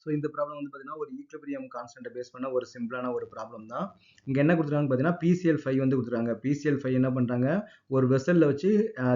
So இந்த problem வந்து பார்த்தீங்கன்னா ஒரு ஈக்லிபிரியம் கான்ஸ்டன்ட்டை பேஸ் பண்ண ஒரு சிம்பிளான ஒரு ப்ராப்ளம் தான். இங்கே என்ன கொடுத்துருக்காங்க பார்த்தீங்கன்னா PCl5 வந்து கொடுத்துருக்காங்க. PCl5 என்ன பண்ணுறாங்க, ஒரு வெசலில் வச்சு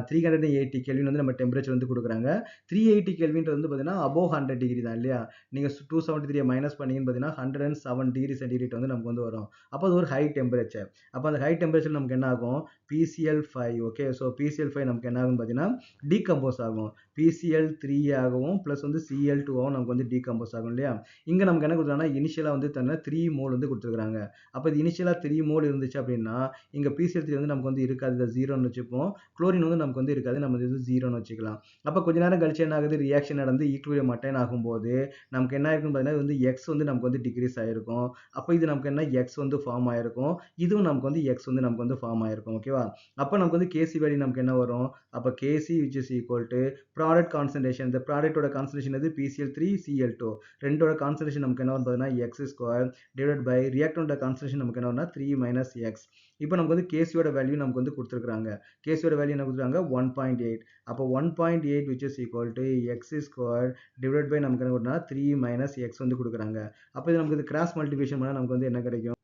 380 கெல்வின் வந்து நம்ம டெம்பரேச்சர் வந்து கொடுக்குறாங்க. 380 கெல்வின்றது வந்து பார்த்தீங்கன்னா அபோவ் 100 டிகிரி தான் இல்லையா. நீங்கள் 273 மைனஸ் பண்ணீங்கன்னு பார்த்தீங்கன்னா 107 டிகிரி சென்டிகிரேட் வந்து நமக்கு வந்து வரும். அப்போ அது ஒரு ஹை டெம்பரேச்சர். அப்போ அந்த ஹை டெம்பரேச்சர் நமக்கு என்ன ஆகும், PCl5 ஓகே. ஸோ PCl5 நமக்கு என்ன ஆகும் பார்த்தீங்கன்னா டீகம்போஸ் ஆகும். PCl3 ஆகவும் ப்ளஸ் வந்து Cl2 ஆகவும் நமக்கு வந்து டீகம்போஸ் ஆகும் இல்லையா. இங்கே நமக்கு என்ன கொடுத்துருக்காங்கன்னா இனிஷியலாக வந்து தன்னை 3 மோல் வந்து கொடுத்துருக்காங்க. அப்போ இது இனிஷியலாக 3 மோல் இருந்துச்சு அப்படின்னா இங்கே PCl3 வந்து நமக்கு வந்து இருக்காது, இதை 0ன்னு வச்சுப்போம். குளோரின் வந்து நமக்கு வந்து இருக்காது, நம்ம இது 0ன்னு வச்சுக்கலாம். அப்போ கொஞ்ச நேரம் கழிச்சு என்ன ஆகுது, ரியாக்ஷன் நடந்து ஈக்குவலிபிரியம் அட்டைன் ஆகும்போது நமக்கு என்ன ஆயிருக்குன்னு பார்த்தீங்கன்னா வந்து எக்ஸ் வந்து நமக்கு வந்து டிக்ரீஸ் ஆயிருக்கும். அப்போ இது நமக்கு என்ன எக்ஸ் வந்து ஃபார்ம் ஆயிருக்கும், இதுவும் நமக்கு வந்து எக்ஸ் வந்து நமக்கு வந்து ஃபார்ம் ஆயிருக்கும். ஓகேவா. அப்போ நமக்கு வந்து கேசி வேல்யூ நமக்கு என்ன வரும், அப்போ KC which is equal to product concentration. இந்த ப்ராடக்டோட கான்சன்ட்ரேஷன் எது, PCl3 Cl2 ரெண்டோட கான்சன்ட்ரேஷன் நமக்கு என்ன வரும் பார்த்தீங்கன்னா எக்ஸ் ஸ்கொயர் டிவைட் பை ரியாக்டனோட கான்சன்ட்ரேஷன் நமக்கு என்ன வரும்னா 3 மைனஸ் எக்ஸ். இப்போ நமக்கு வந்து கேசியோட வேல்யூ நமக்கு வந்து கொடுத்துருக்காங்க. கேசியோட வேல்யூ என்ன கொடுத்துருக்காங்க 1.8. அப்போ 1.8 which is equal to x square divide by நமக்கு என்ன கொடுத்தா 3 மைனஸ் எக்ஸ் வந்து கொடுக்குறாங்க. அப்போ இது நமக்கு கிராஸ் மல்டிபிகேஷன் பண்ணால் நமக்கு வந்து என்ன கிடைக்கும்,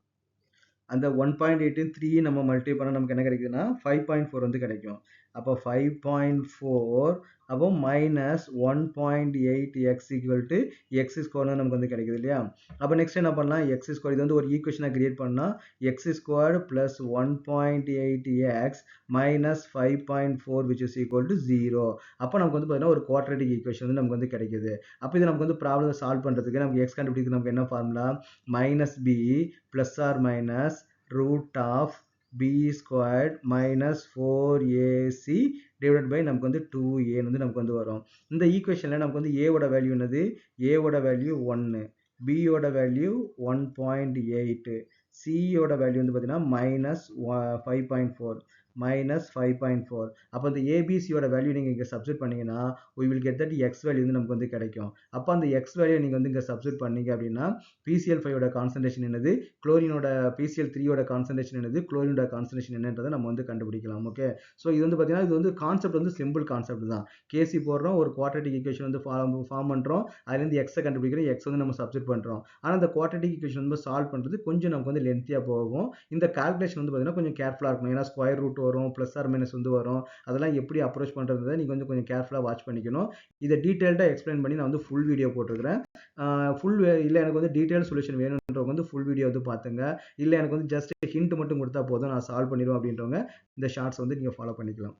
அந்த 1.8 3 நம்ம மல்டிப்ளை பண்ணால் நமக்கு என்ன கிடைக்குதுன்னா 5.4 வந்து கிடைக்கும். அப்போ 5.4 அப்போ minus 1.8 X equal to X ஸ்கொயர்னு நமக்கு வந்து கிடைக்குது இல்லையா. அப்போ நெக்ஸ்ட் என்ன பண்ணலாம், எக்ஸ் ஸ்கொயர் இது வந்து ஒரு ஈக்குவேஷனாக கிரியேட் பண்ணால் X square plus 1.8 X minus 5.4 which is equal to 0. அப்போ நமக்கு வந்து பார்த்தீங்கன்னா ஒரு குவாட்ரேட்டிக் ஈக்குவேஷன் வந்து நமக்கு வந்து கிடைக்குது. அப்போ இது நமக்கு வந்து ப்ராப்ளம் சால்வ் பண்ணுறதுக்கு நமக்கு எக்ஸ் கண்டுபிடிக்கிறது நமக்கு என்ன formula, minus b plus or minus root of b squared minus 4ac divided by நமக்கு வந்து 2a வந்து நமக்கு வந்து வரும். இந்த ஈக்குவேஷன்ல நமக்கு வந்து a ஓட வேல்யூ என்னது, a ஓட வேல்யூ 1, b ஓட வேல்யூ 1.8, c ஓட வேல்யூ வந்து பார்த்தீங்கன்னா மைனஸ் 5.4 மைனஸ் 5.4. அப்போ அந்த ஏபிசியோட வேல்யூ நீங்கள் இங்கே சப்ஸ்டிட் பண்ணீங்கன்னா we will get that X value வந்து நமக்கு வந்து கிடைக்கும். அப்போ அந்த எக்ஸ் வேல்யூ நீங்கள் வந்து இங்கே சப்ஸ்டிட் பண்ணீங்க அப்படின்னா PCl5ஓட கான்சன்ட்ரேஷன் என்னது, குளோரினோட PCl3ஓட கான்சன்ட்ரேஷன் என்னது, குளோரினோட கான்சன்ட்ரேஷன் என்னன்றதை நம்ம வந்து கண்டுபிடிக்கலாம். ஓகே. ஸோ இது வந்து பார்த்தீங்கன்னா இது வந்து கான்செப்ட் வந்து சிம்பிள் கான்செப்ட் தான். கேசி போடுறோம், ஒரு குவாட்ரேட்டிக் ஈக்குவேஷன் வந்து ஃபார்ம் பண்ணுறோம், அதுலேருந்து எக்ஸை கண்டுபிடிக்கிறோம், எக்ஸ் வந்து நம்ம சப்ஸ்டிட் பண்ணுறோம். ஆனால் இந்த குவாட்ரேட்டிக் ஈக்குவேஷன் வந்து சால்வ் பண்ணுறது கொஞ்சம் நமக்கு வந்து லென்த்தியாக போகும். இந்த கால்குலேஷன் வந்து பார்த்தீங்கன்னா கொஞ்சம் கேர்ஃபுல்லாக இருக்கணும். ஏன்னா ஸ்கொயர் ரூட் வரும், ப்ளஸ் ஆர் மைனஸ் வந்து வரும். அதெல்லாம் எப்படி அப்ரோச் பண்ணுறதை நீங்கள் வந்து கொஞ்சம் கேர்ஃபுல்லாக வாட்ச் பண்ணிக்கணும். இதை டீட்டெயில்டாக எக்ஸ்பிளைன் பண்ணி நான் வந்து ஃபுல் வீடியோ போட்டிருக்கிறேன். ஃபுல் இல்லை எனக்கு வந்து டீட்டெயில் சொல்யூஷன் வேணுன்றவங்க வந்து ஃபுல் வீடியோ வந்து பார்த்துங்க. இல்லை எனக்கு வந்து ஜஸ்ட் ஹிண்ட் மட்டும் கொடுத்தா போதும் நான் சால்வ் பண்ணிடுவேன் அப்படின்றவங்க இந்த ஷார்ட்ஸ் வந்து நீங்கள் ஃபாலோ பண்ணிக்கலாம்.